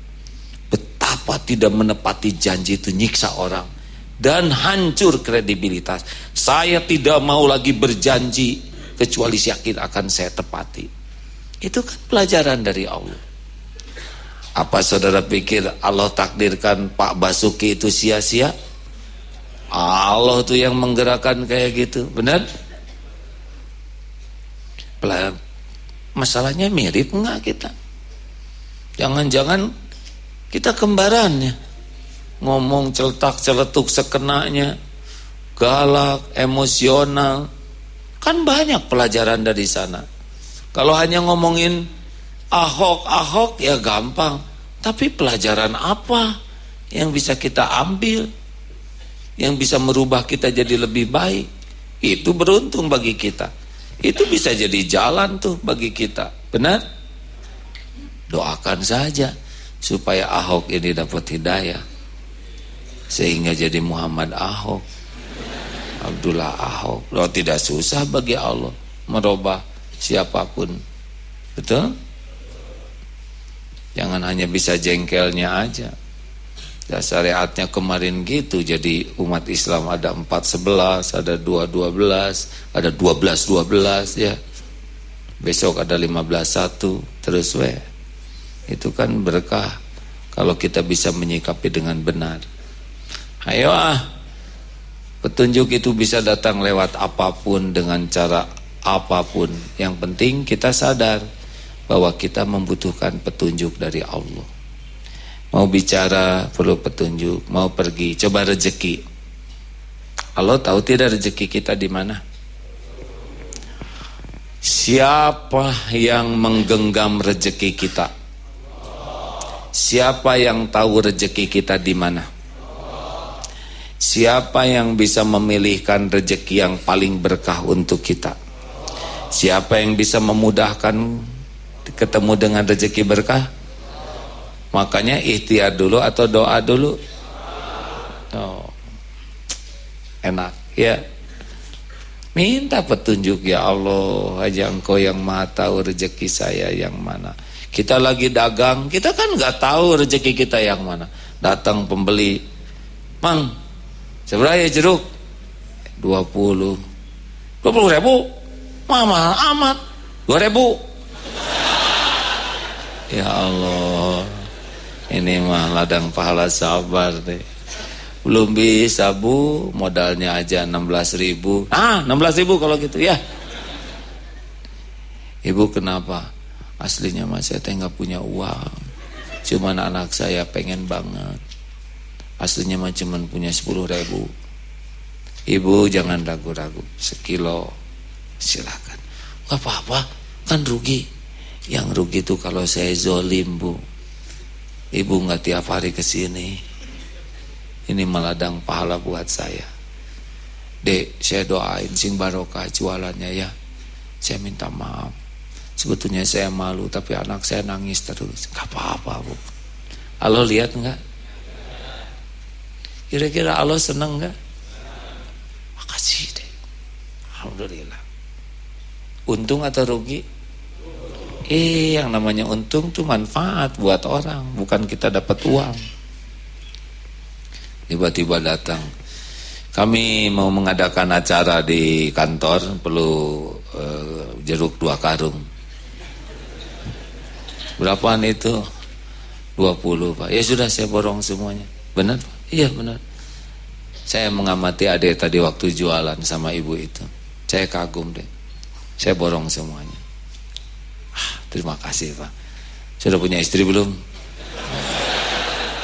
Speaker 1: Betapa tidak menepati janji itu nyiksa orang dan hancur kredibilitas. Saya tidak mau lagi berjanji kecuali yakin akan saya tepati. Itu kan pelajaran dari Allah. Apa saudara pikir Allah takdirkan Pak Basuki itu sia-sia? Allah tuh yang menggerakkan kayak gitu, benar? Masalahnya mirip enggak kita? Jangan-jangan kita kembarannya, ngomong celetak-celetuk sekenanya, galak, emosional. Kan banyak pelajaran dari sana. Kalau hanya ngomongin Ahok ya gampang. Tapi pelajaran apa yang bisa kita ambil, yang bisa merubah kita jadi lebih baik? Itu beruntung bagi kita. Itu bisa jadi jalan tuh bagi kita. Benar? Doakan saja supaya Ahok ini dapat hidayah, sehingga jadi Muhammad Ahok, Abdullah Ahok. Loh, tidak susah bagi Allah merubah siapapun. Betul? Jangan hanya bisa jengkelnya aja. Ya, syariatnya kemarin gitu. Jadi umat Islam ada 4-11, ada 2-12, ada 12-12 ya. Besok ada 15-1, terus itu kan berkah kalau kita bisa menyikapi dengan benar. Ayo petunjuk itu bisa datang lewat apapun, dengan cara apapun. Yang penting kita sadar bahwa kita membutuhkan petunjuk dari Allah. Mau bicara perlu petunjuk, mau pergi coba rezeki. Allah tahu tidak rezeki kita di mana? Siapa yang menggenggam rezeki kita? Siapa yang tahu rezeki kita di mana? Siapa yang bisa memilihkan rezeki yang paling berkah untuk kita? Siapa yang bisa memudahkan ketemu dengan rezeki berkah? Makanya ikhtiar dulu atau doa dulu? Oh, enak ya. Minta petunjuk, ya Allah, aja Engkau yang maha tahu rezeki saya yang mana. Kita lagi dagang, kita kan nggak tahu rezeki kita yang mana. Datang pembeli, Mang, seberapa ya jeruk? 20 ribu, mahal amat. 2.000. Ya Allah, ini mah ladang pahala sabar deh. Belum bisa Bu, modalnya aja 16.000. 16.000 kalau gitu ya. Ibu kenapa? Aslinya mas saya nggak punya uang, cuman anak saya pengen banget. Aslinya mah cuman punya 10.000. Ibu jangan ragu-ragu, sekilo silakan. Gak apa-apa, kan rugi. Yang rugi itu kalau saya zolim Bu. Ibu nggak tiap hari kesini. Ini meladang pahala buat saya. Dek, saya doain sing barokah jualannya ya. Saya minta maaf. Sebetulnya saya malu, tapi anak saya nangis terus. Gak apa-apa, Bu. Allah lihat enggak? Kira-kira Allah senang enggak? Makasih deh. Alhamdulillah. Untung atau rugi? Yang namanya untung tuh manfaat buat orang, bukan kita dapat uang. Tiba-tiba datang, kami mau mengadakan acara di kantor, perlu jeruk 2 karung. Berapaan itu? 20, Pak. Ya sudah, saya borong semuanya. Benar, Pak? Iya benar. Saya mengamati adik tadi waktu jualan sama ibu itu. Saya kagum deh. Saya borong semuanya. Terima kasih, Pak. Sudah punya istri belum?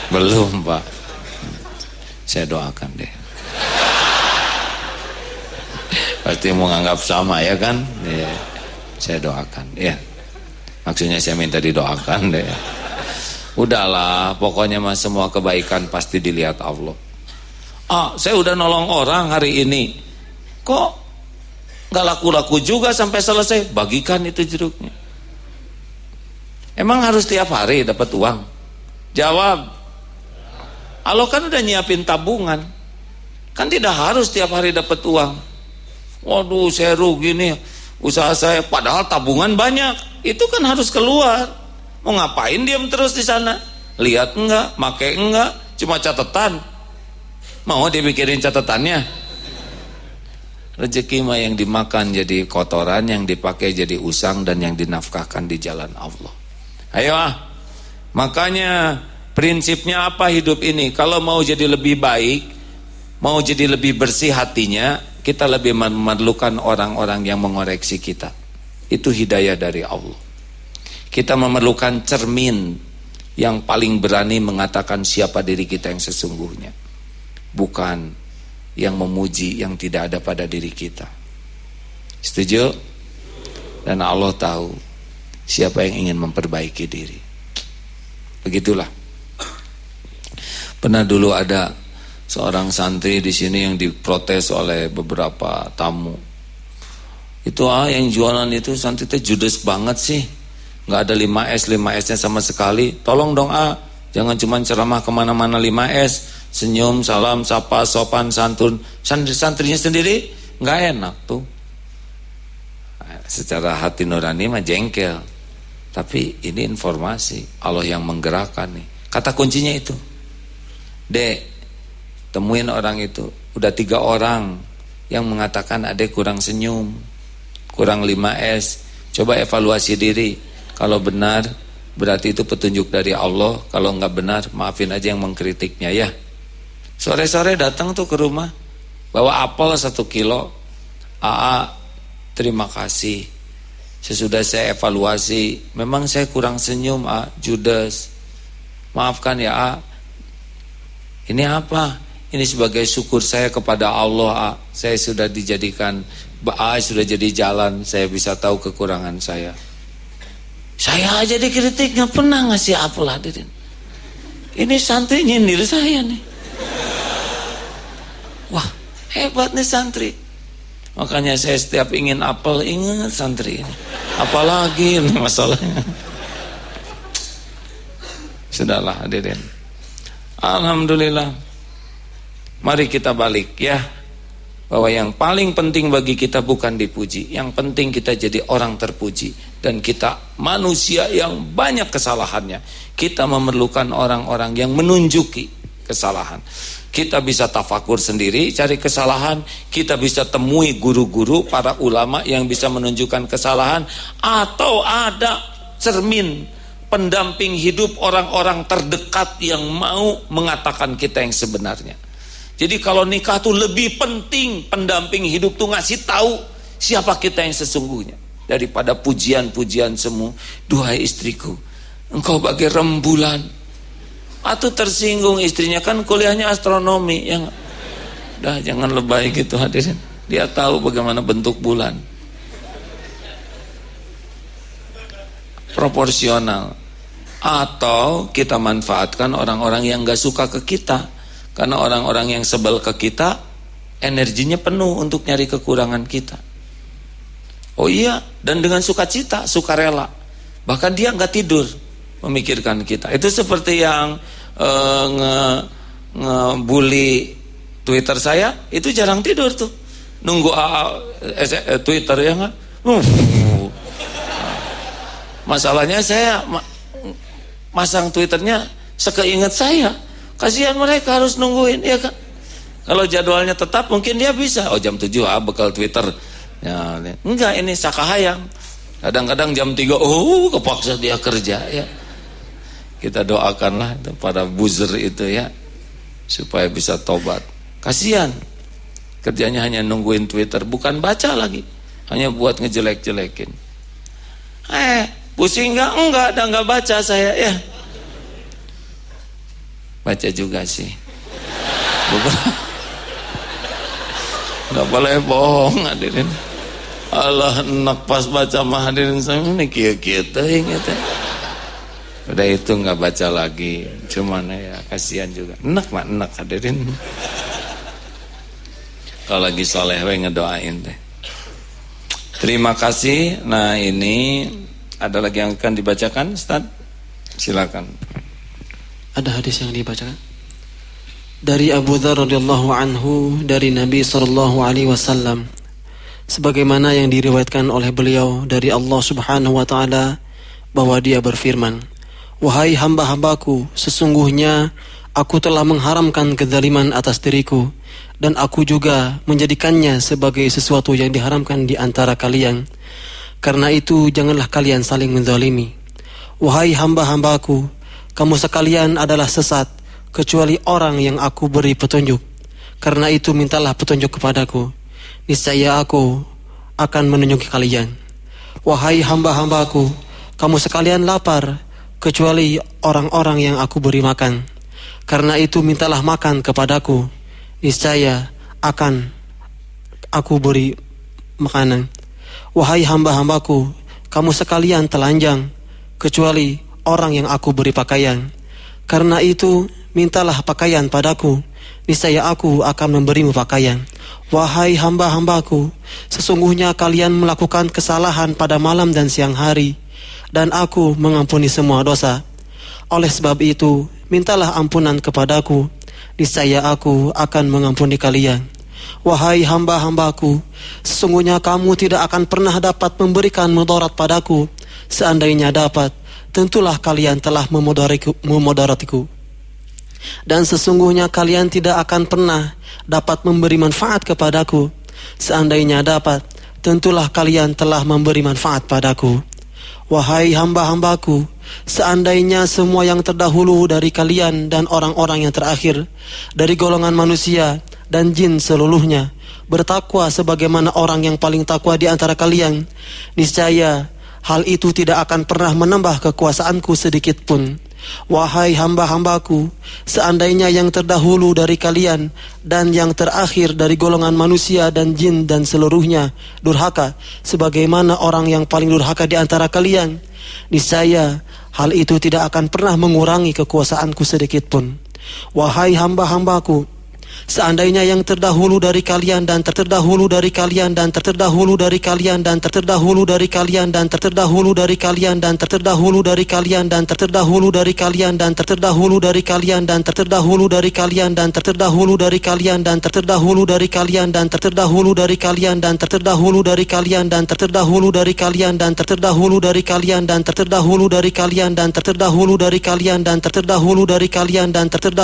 Speaker 1: Belum, Pak. Saya doakan deh. Pasti mau nganggap sama ya kan? Ya. Saya doakan ya. Maksudnya saya minta didoakan deh. Udahlah, pokoknya mas semua kebaikan pasti dilihat Allah. Saya udah nolong orang hari ini. Kok gak laku-laku juga sampai selesai? Bagikan itu jeruknya. Emang harus tiap hari dapat uang? Jawab. Allah kan udah nyiapin tabungan. Kan tidak harus tiap hari dapat uang. Waduh, saya rugi nih usaha saya, padahal tabungan banyak. Itu kan harus keluar. Mau ngapain diam terus di sana? Lihat enggak, make enggak, cuma catatan. Mau dipikirin catatannya? Rezeki mah yang dimakan jadi kotoran, yang dipakai jadi usang, dan yang dinafkahkan di jalan Allah. Ayo makanya prinsipnya apa hidup ini? Kalau mau jadi lebih baik, mau jadi lebih bersih hatinya, kita lebih memerlukan orang-orang yang mengoreksi kita. Itu hidayah dari Allah. Kita memerlukan cermin yang paling berani mengatakan siapa diri kita yang sesungguhnya, bukan yang memuji yang tidak ada pada diri kita. Setuju? Dan Allah tahu siapa yang ingin memperbaiki diri. Begitulah. Pernah dulu ada seorang santri di sini yang diprotes oleh beberapa tamu. Itu yang jualan itu santri itu judes banget sih. Nggak ada 5S-nya sama sekali. Tolong dong jangan cuma ceramah kemana-mana 5S. Senyum, salam, sapa, sopan, santun. Santri-santrinya sendiri nggak enak tuh. Secara hati nurani mah jengkel. Tapi ini informasi Allah yang menggerakkan nih. Kata kuncinya itu, Dek, temuin orang itu. Udah 3 orang yang mengatakan adek kurang senyum, kurang 5S. Coba evaluasi diri. Kalau benar berarti itu petunjuk dari Allah. Kalau enggak benar, maafin aja yang mengkritiknya ya. Sore-sore datang tuh ke rumah, bawa apel 1 kilo. Terima kasih. Sesudah saya evaluasi, memang saya kurang senyum, judes. Maafkan ya, Ini apa? Ini sebagai syukur saya kepada Allah, Saya sudah dijadikan, sudah jadi jalan, saya bisa tahu kekurangan saya. Saya aja dikritik, gak pernah ngasih apel hadirin. Ini santri nyindir saya nih. Wah, hebat nih santri. Makanya saya setiap ingin apel, ingat santri ini. Apalagi ini masalahnya. Sudahlah hadirin. Alhamdulillah. Mari kita balik ya. Bahwa yang paling penting bagi kita bukan dipuji. Yang penting kita jadi orang terpuji. Dan kita manusia yang banyak kesalahannya. Kita memerlukan orang-orang yang menunjuki kesalahan. Kita bisa tafakur sendiri, cari kesalahan. Kita bisa temui guru-guru, para ulama yang bisa menunjukkan kesalahan. Atau ada cermin pendamping hidup orang-orang terdekat yang mau mengatakan kita yang sebenarnya. Jadi kalau nikah tuh lebih penting pendamping hidup tuh ngasih tahu siapa kita yang sesungguhnya daripada pujian-pujian semu. Duhai istriku, engkau bagai rembulan. Atau tersinggung istrinya, kan kuliahnya astronomi ya. Dah jangan lebay gitu hadirin. Dia tahu bagaimana bentuk bulan. Proporsional. Atau kita manfaatkan orang-orang yang gak suka ke kita. Karena orang-orang yang sebel ke kita, energinya penuh untuk nyari kekurangan kita. Oh iya, dan dengan sukacita, sukarela. Bahkan dia nggak tidur memikirkan kita. Itu seperti yang ngebully Twitter saya, itu jarang tidur tuh. Nunggu Twitter ya nggak? Masalahnya saya masang Twitternya sekeingat saya. Kasihan mereka harus nungguin, ya kan? Kalau jadwalnya tetap mungkin dia bisa. Oh jam 7 bekal Twitter. Ya, enggak, ini sakahayang. Kadang-kadang jam 3 kepaksa dia kerja ya. Kita doakanlah para buzzer itu ya, supaya bisa tobat. Kasihan, kerjanya hanya nungguin Twitter, bukan baca lagi, hanya buat ngejelek-jelekin. Pusing enggak, nggak baca saya ya. Baca juga sih. Nggak boleh bohong hadirin. Allah enak pas baca mah hadirin saya ini kita ingat ya. Udah itu nggak baca lagi, cuman ya kasihan juga. Enak mah enak hadirin. Kalau lagi soleh we ngedoain teh. Terima kasih. Nah ini ada lagi yang akan dibacakan, Ustaz? Silakan.
Speaker 3: Ada hadis yang dibacakan dari Abu Dzar radhiyallahu anhu dari Nabi sallallahu alaihi wasallam, sebagaimana yang diriwayatkan oleh beliau dari Allah Subhanahu wa taala, bahwa dia berfirman, "Wahai hamba-hambaku, sesungguhnya aku telah mengharamkan kezaliman atas diriku, dan aku juga menjadikannya sebagai sesuatu yang diharamkan di antara kalian. Karena itu janganlah kalian saling menzalimi. Wahai hamba-hambaku, kamu sekalian adalah sesat, kecuali orang yang aku beri petunjuk. Karena itu mintalah petunjuk kepadaku, niscaya aku akan menunjuki kalian. Wahai hamba-hambaku, kamu sekalian lapar, kecuali orang-orang yang aku beri makan. Karena itu mintalah makan kepadaku, niscaya akan aku beri makanan. Wahai hamba-hambaku, kamu sekalian telanjang, kecuali orang yang aku beri pakaian. Karena itu mintalah pakaian padaku, niscaya aku akan memberimu pakaian. Wahai hamba-hambaku, sesungguhnya kalian melakukan kesalahan pada malam dan siang hari, dan aku mengampuni semua dosa. Oleh sebab itu, mintalah ampunan kepadaku, niscaya aku akan mengampuni kalian. Wahai hamba-hambaku, sesungguhnya kamu tidak akan pernah dapat memberikan mudarat padaku. Seandainya dapat, tentulah kalian telah memudaratiku. Dan sesungguhnya kalian tidak akan pernah dapat memberi manfaat kepadaku. Seandainya dapat, tentulah kalian telah memberi manfaat padaku. Wahai hamba-hambaku, seandainya semua yang terdahulu dari kalian dan orang-orang yang terakhir, dari golongan manusia dan jin seluruhnya, bertakwa sebagaimana orang yang paling takwa di antara kalian, niscaya hal itu tidak akan pernah menambah kekuasaanku sedikit pun. Wahai hamba-hambaku, seandainya yang terdahulu dari kalian dan yang terakhir dari golongan manusia dan jin dan seluruhnya durhaka sebagaimana orang yang paling durhaka di antara kalian, niscaya hal itu tidak akan pernah mengurangi kekuasaanku sedikit pun. Wahai hamba-hambaku, seandainya yang terdahulu dari kalian dan terterdahulu dari kalian dan terterdahulu dari kalian dan terterdahulu dari kalian dan terterdahulu dari kalian dan terterdahulu dari kalian dan terterdahulu dari kalian dan terterdahulu dari kalian dan terterdahulu dari kalian dan terterdahulu dari kalian dan terterdahulu dari kalian dan terterdahulu dari kalian dan terterdahulu dari kalian dan terterdahulu dari kalian dan terterdahulu dari kalian dan terterdahulu dari kalian dan terterdahulu dari kalian dan terterdahulu dari kalian dan terterdahulu